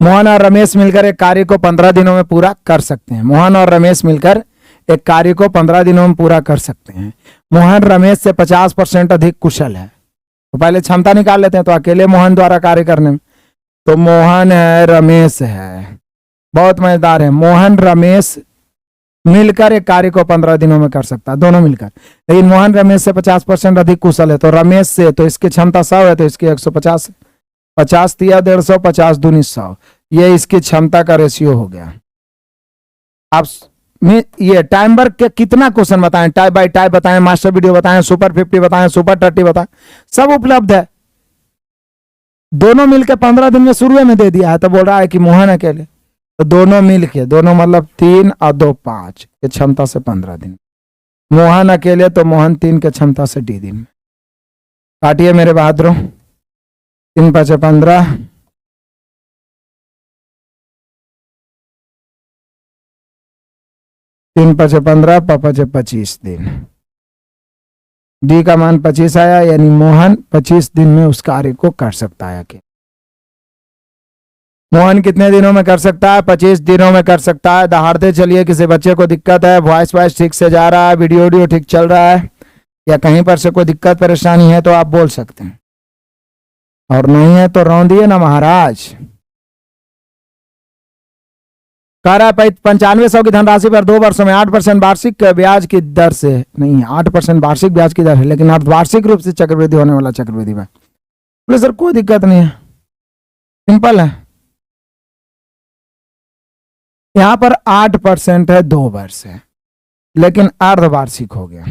मोहन और रमेश मिलकर एक कार्य को 15 दिनों में पूरा कर सकते हैं। मोहन और रमेश मिलकर एक कार्य को 15 दिनों में पूरा कर सकते हैं। मोहन रमेश से 50% अधिक कुशल है। तो पहले क्षमता निकाल लेते हैं। तो अकेले मोहन द्वारा कार्य करने में, तो मोहन है, रमेश है, बहुत मजेदार है। मोहन रमेश मिलकर एक कार्य को 15 दिनों में कर सकता है, दोनों मिलकर। लेकिन मोहन रमेश से 50% अधिक कुशल है। तो रमेश से, तो इसकी क्षमता 100 है, तो इसकी 150 है। 50 दिया 150, 50 दूनी 100, ये इसकी क्षमता का रेशियो हो गया। आप ये टाइम वर्क के कितना क्वेश्चन बताएं, टाइप बाय टाइप बताएं, मास्टर वीडियो बताएं, सुपर 50 बताएं, सुपर 30 बताएं, सब उपलब्ध है। दोनों मिलकर 15 दिन में शुरू में दे दिया है। तो बोल रहा है कि मोहन अकेले, तो दोनों मिलके, दोनों मतलब 3 और 2 5 के क्षमता से 15 दिन। मोहन अकेले तो मोहन 3 के क्षमता से डी दिन में। काटिए मेरे बहादुरों, 3 5 15, 3 5 15, 5 25 दिन। डी का मान 25 आया, यानी मोहन 25 दिन में उस कार्य को कर सकता है। कि मोहन कितने दिनों में कर सकता है? 25 दिनों में कर सकता है। दहाड़ते चलिए, किसी बच्चे को दिक्कत है, वॉइस ठीक से जा रहा है, वीडियो ठीक चल रहा है, या कहीं पर से कोई दिक्कत परेशानी है तो आप बोल सकते हैं, और नहीं है तो रौंदिए ना महाराज। कह रहा है 9500 की धनराशि पर 2 वर्षों में 8% वार्षिक ब्याज की दर से, नहीं 8% वार्षिक ब्याज की दर है, लेकिन अर्धवार्षिक रूप से चक्रवृद्धि होने वाला चक्रवृद्धि ब्याज। बोले सर कोई दिक्कत नहीं है, सिंपल है। यहां पर 8% है, 2 वर्ष है, लेकिन अर्धवार्षिक हो गया।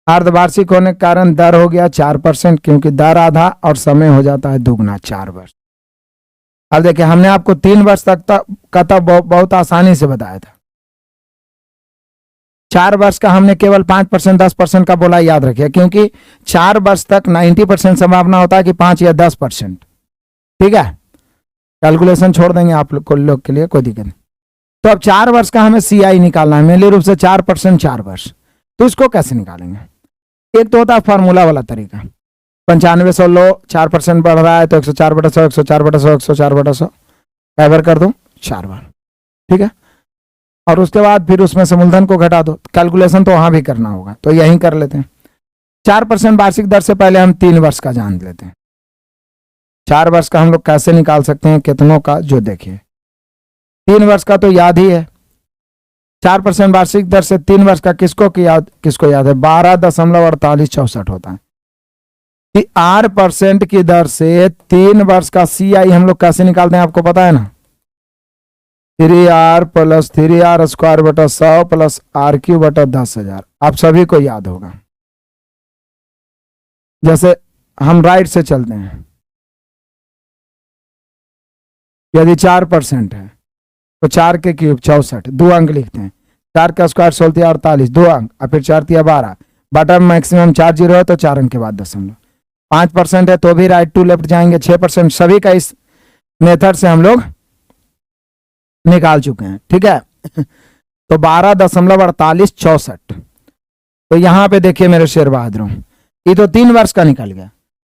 अर्धवार्षिक होने के कारण दर हो गया 4%, क्योंकि दर आधा और समय हो जाता है दुगना, 4 वर्ष। अब देखिए, हमने आपको 3 वर्ष तक का तो बहुत आसानी से बताया था। 4 वर्ष का हमने केवल 5% 10% का बोला, याद रखिए, क्योंकि 4 वर्ष तक 90% संभावना होता है कि 5 या 10%। ठीक है, कैलकुलेशन छोड़ देंगे आप लोग के लिए, कोई दिक्कत नहीं। तो अब 4 वर्ष का हमें CI निकालना है, मेनली रूप से 4% 4 वर्ष। तो इसको कैसे निकालेंगे? एक तो होता है फॉर्मूला वाला तरीका, 9500 लो, 4% बढ़ रहा है तो 104/100, 104/100, 104/100 कैबर कर दो 4 बार। ठीक है, और उसके बाद फिर उसमें से मूलधन को घटा दो। कैलकुलेशन तो वहां भी करना होगा, तो यही कर लेते हैं। 4% वार्षिक दर से पहले हम 3 वर्ष का जान लेते हैं। 4 वर्ष का हम लोग कैसे निकाल सकते हैं, कितनों का, जो देखिए 3 वर्ष का तो याद ही है। 4% वार्षिक दर से 3 वर्ष का किसको याद है? 12.4864 होता है। 8% की दर से 3 वर्ष का CI हम लोग कैसे निकालते हैं, आपको पता है ना? 3R + 3R² / 100 + R³ / 10,000। आप सभी को याद होगा। जैसे हम राइट से चलते हैं, यदि 4% है तो 4 के क्यूब 64, 2 अंक लिखते हैं। 4 का स्क्वायर 16 48, 2 अंक, और फिर 4 × 12, बटन मैक्सिमम 4 0 है तो 4 अंक के बाद दशमलव। 5% है तो भी राइट टू लेफ्ट जाएंगे। 6% सभी का इस मेथड से हम लोग निकाल चुके हैं। ठीक है, तो 12.4864। तो यहां पे देखिए मेरे शेर बहादुरों, ये तो 3 वर्ष का निकल गया,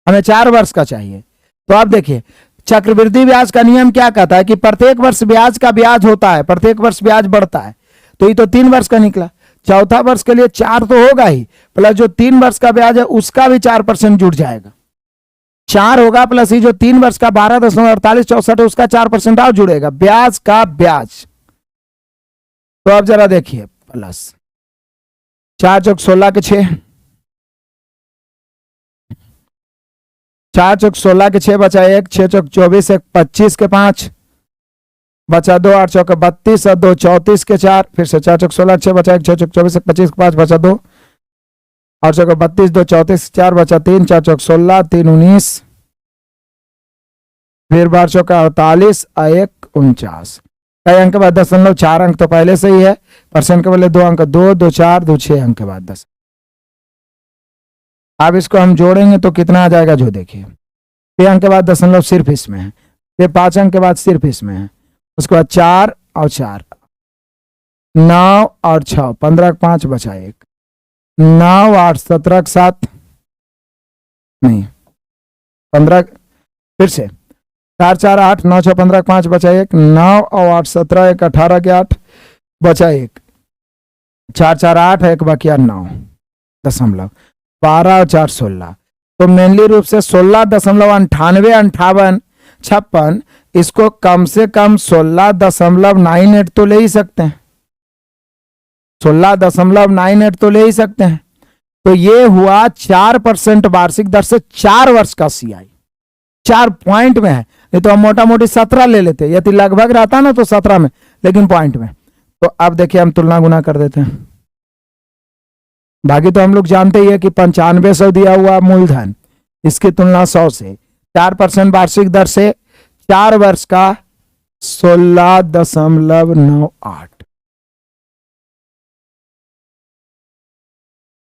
हमें 4 वर्ष का चाहिए। तो आप देखिए, चक्रवृद्धि ब्याज का नियम क्या कहता है कि प्रत्येक वर्ष ब्याज का ब्याज होता है, प्रत्येक वर्ष ब्याज बढ़ता है। तो ये तो 3 वर्ष का निकला। चौथा वर्ष के लिए 4 तो होगा ही, प्लस जो 3 वर्ष का ब्याज है उसका भी 4% जुड़ जाएगा। 4 होगा प्लस ये जो 3 वर्ष का 12.4864 है उसका 4% और जुड़ेगा, ब्याज का ब्याज। तो अब जरा देखिए, प्लस 4 × 16 के 6, 4 × 16 के 6 बचा 1, 6 × 24 1, 25 के 5 बचा 2, 8 × 32 और 2 34 के 4, फिर से 4 × 16 6 बचा 1, 6 × 24 1, 25 के 5 बचा 2, 8 × 32 2 34 4 बचा 3, 4 × 16 3 19, फिर 12 × 48 और 1 49। कई अंक के बाद दशमलव, 4 अंक तो पहले से ही है, परसेंट के बदले 2 अंक, 2 2 4 2 6 अंक के बाद 10। अब इसको हम जोड़ेंगे तो कितना आ जाएगा, जो देखिए 6 अंक के बाद दशमलव सिर्फ इसमें है, फिर 5 अंक के बाद सिर्फ इसमें है, उसके बाद 4 और 4, 9 और 6, 15 के 5 बचा 1, 9 8 17 के 7 नहीं 15 फिर से 4 4 8, 9 6 15, 5 बचा 1, 9 और 8 17, 1 18 के 8 बचा 1, 4 4 8, 1 बचा 9 दशमलव, 12 और 4 16। तो मेनली रूप से 16.98, 58, 56 इसको कम से कम 16.98 तो ले ही सकते हैं, 16.98 तो ले ही सकते हैं। तो ये हुआ 4% वार्षिक दर से 4 वर्ष का सीआई। 4 पॉइंट में है, नहीं तो हम मोटा मोटी 17 ले लेते, यदि लगभग रहता ना तो 17 में, लेकिन पॉइंट में। तो अब देखिए हम तुलना गुना कर देते हैं। बाकी तो हम लोग जानते ही है कि 9500 दिया हुआ मूलधन, इसकी तुलना 100 से, 4% वार्षिक दर से 4 वर्ष का 16.98।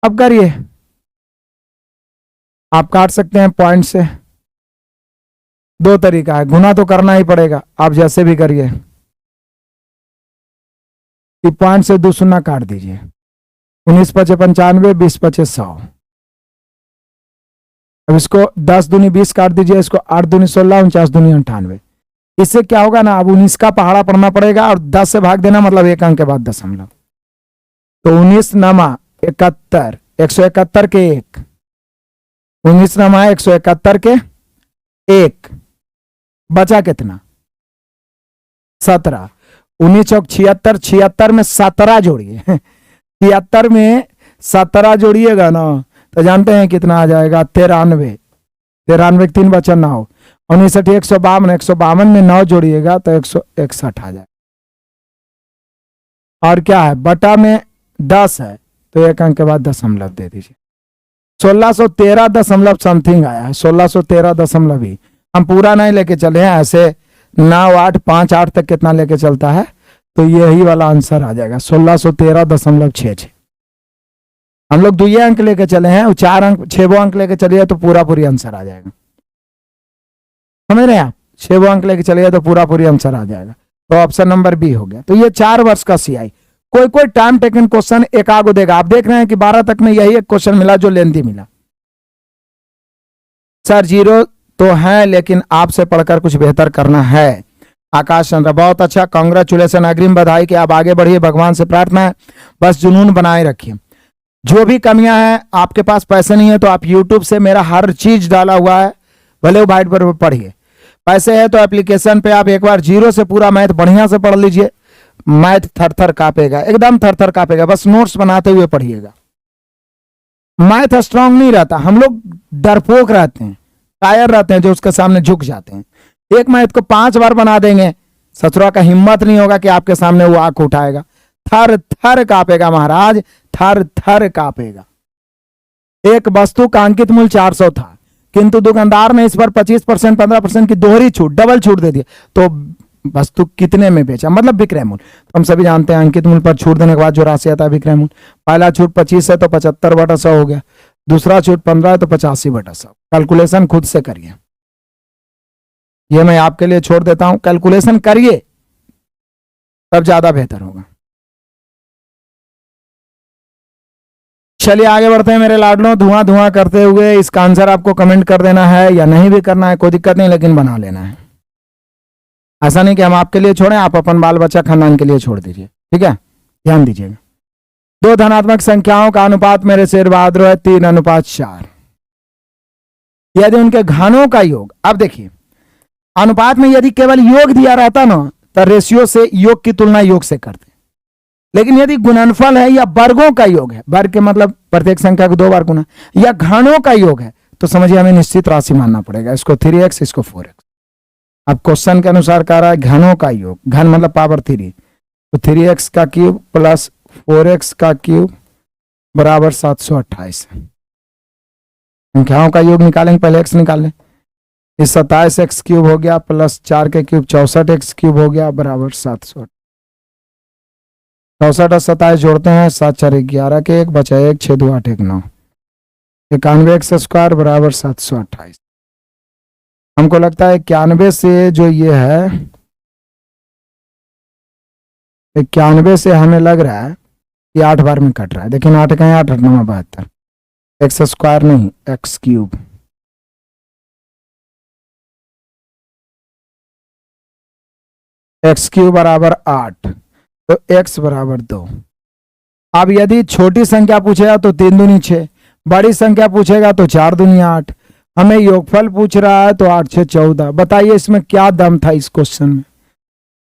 अब करिए, आप काट सकते हैं पॉइंट से, 2 तरीका है, गुना तो करना ही पड़ेगा, आप जैसे भी करिए। पॉइंट से 2 शून्य काट दीजिए, 19 पचे 95, 20 पचे 100। अब इसको 10 दूनी 20 काट दीजिए, इसको 8 दूनी 16, 49 दूनी 98। इससे क्या होगा ना, अब 19 का पहाड़ा पढ़ना पड़ेगा और 10 से भाग देना, मतलब 1 अंक के बाद दशमलव। तो 19 नमा 71, 171 के 1, 19 नमा 171 के 1, बचा कितना 17, 19 चौक 76, 76 में 17 जोड़िए 76 में 17 जोड़िएगा ना तो जानते हैं कितना आ जाएगा, 93, 93 3 बचा 9, 19 152, 152 में 9 जोड़िएगा तो 161 आ जाएगा। और क्या है, बटा में 10 है तो 1 अंक के बाद दशमलव दे दीजिए। 1613 दशमलव समथिंग आया है, 1613 दशमलव ही। हम पूरा नहीं लेके चले हैं, ऐसे 9 8 5 8 तक कितना लेके चलता है, तो यही वाला आंसर आ जाएगा 1613.66। हम लोग 2 अंक लेके चले हैं, 4 अंक 6 अंक लेके चलिए तो पूरा पूरी आंसर आ जाएगा, समझ रहे हैं आप, 6 अंक लेके चलिए तो पूरा पूरी आंसर आ जाएगा। तो ऑप्शन नंबर बी हो गया। तो ये 4 वर्ष का सीआई। कोई कोई टाइम टेकन क्वेश्चन एक आगो देगा, आप देख रहे हैं कि 12 तक में यही एक क्वेश्चन मिला जो लेंथी मिला। सर 0 तो है, लेकिन आपसे पढ़कर कुछ बेहतर करना है। आकाश चंद्र, बहुत अच्छा, कांग्रेचुलेसन, अग्रिम बधाई कि आप आगे बढ़िए, भगवान से प्रार्थना है बस जुनून बनाए रखिए। जो भी कमियां हैं, आपके पास पैसे नहीं है तो आप YouTube से मेरा हर चीज डाला हुआ है, भले वो व्हाइट बोर्ड पर पढ़िए। पैसे है तो एप्लीकेशन पे आप एक बार 0 से पूरा मैथ बढ़िया से पढ़ लीजिए, मैथ थर थर कांपेगा, एकदम थर थर कांपेगा, बस नोट्स बनाते हुए पढ़िएगा। मैथ स्ट्रांग नहीं रहता, हम लोग डरपोक रहते हैं, कायर रहते हैं, जो उसके सामने झुक जाते हैं। एक मैथ को 5 बार बना देंगे, ससुरा का हिम्मत नहीं होगा कि आपके सामने वो आंख उठाएगा, थर थर कांपेगा महाराज, थर थर कांपेगा। एक वस्तु का अंकित मूल्य 400 था, किंतु दुकानदार ने इस पर 25% 15% की दोहरी छूट, डबल छूट दे दी, तो वस्तु कितने में बेचा, मतलब विक्रय मूल्य। तो हम सभी जानते हैं अंकित मूल्य पर छूट देने के बाद जो राशि आता है विक्रय मूल्य। पहला छूट 25 है तो 75/100 हो गया, दूसरा छूट 15 है तो 85/100। कैलकुलेशन खुद से करिए, ये मैं आपके लिए छोड़ देता हूं, कैलकुलेशन करिए तब ज्यादा बेहतर होगा। चलिए आगे बढ़ते हैं मेरे लाडलों, धुआं धुआं करते हुए। इसका आंसर आपको कमेंट कर देना है या नहीं भी करना है, कोई दिक्कत नहीं, लेकिन बना लेना है। ऐसा नहीं कि हम आपके लिए छोड़ें, आप अपन बाल बच्चा खानदान के लिए छोड़ दीजिए, ठीक है, ध्यान दीजिएगा। 2 धनात्मक संख्याओं का अनुपात मेरे शेर बहादुर है 3:4। यदि उनके घनों का योग, अब देखिए अनुपात में यदि केवल योग दिया रहता ना तो रेशियो से योग की तुलना योग से करते, लेकिन यदि गुणनफल है या वर्गों का योग है, वर्ग के मतलब प्रत्येक संख्या को 2 बार गुना, या घनों का योग है, तो समझिए हमें निश्चित राशि मानना पड़ेगा, इसको 3x इसको 4x। अब क्वेश्चन के अनुसार कह रहा है घनों का योग, घन मतलब पावर 3, तो 3x का क्यूब प्लस 4x का क्यूब बराबर 728। संख्याओं का योग निकालेंगे, पहले x निकाल लें, इस 27x क्यूब हो गया प्लस 4 के क्यूब 64x क्यूब हो गया बराबर 700। 64 और 27 जोड़ते हैं, 7 4 11 के 1 बचा 1, 6 2 8 1 9, 91x स्क्वायर बराबर 728। हमको लगता है 91 से जो ये है, 91 से हमें लग रहा है कि 8 बार में कट रहा है। देखिए 8 कहें 8 8 9 72, एक्स स्क्वायर नहीं एक्स क्यूब, एक्स क्यूब बराबर 8, तो x बराबर 2। अब यदि छोटी संख्या पूछेगा तो 3 दूनी 6, बड़ी संख्या पूछेगा तो 4 दूनी 8। हमें योगफल पूछ रहा है तो 8 6 14। बताइए इसमें क्या दम था इस क्वेश्चन में?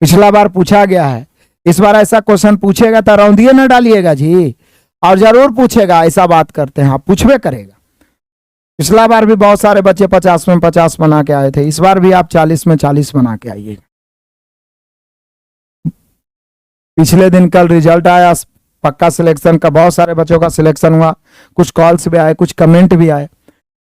पिछला बार पूछा गया है, इस बार ऐसा क्वेश्चन पूछेगा तो रौंदिए न डालिएगा जी, और जरूर पूछेगा, ऐसा बात करते हैं आप, पूछबे करेगा। पिछला बार भी बहुत सारे बच्चे 50 में 50 बना के आए थे, इस बार भी आप 40 में 40 बना के आइएगा। पिछले दिन कल रिजल्ट आया पक्का सिलेक्शन का, बहुत सारे बच्चों का सिलेक्शन हुआ, कुछ कॉल्स भी आए, कुछ कमेंट भी आए।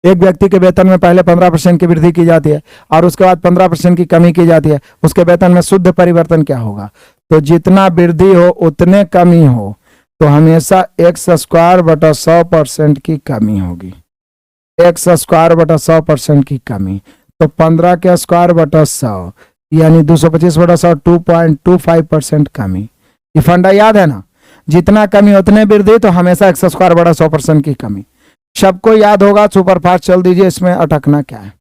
एक व्यक्ति के वेतन में पहले 15% की वृद्धि की जाती है और उसके बाद 15% की कमी की जाती है, उसके वेतन में शुद्ध परिवर्तन क्या होगा? तो जितना वृद्धि हो उतने कमी हो, तो हमेशा एक्स स्क्वायर बटा 100% की कमी होगी। एक्स स्क्वायर बटा 100% की कमी, तो 15 के स्क्वायर बटा 100 यानी 225 बटा 100 2.25% कमी। ये फंडा याद है ना, जितना कमी उतने वृद्धि, तो हमेशा एक्स स्क्वायर बटा 100% की कमी। सबको याद होगा, सुपरफास्ट चल दीजिए, इसमें अटकना क्या है।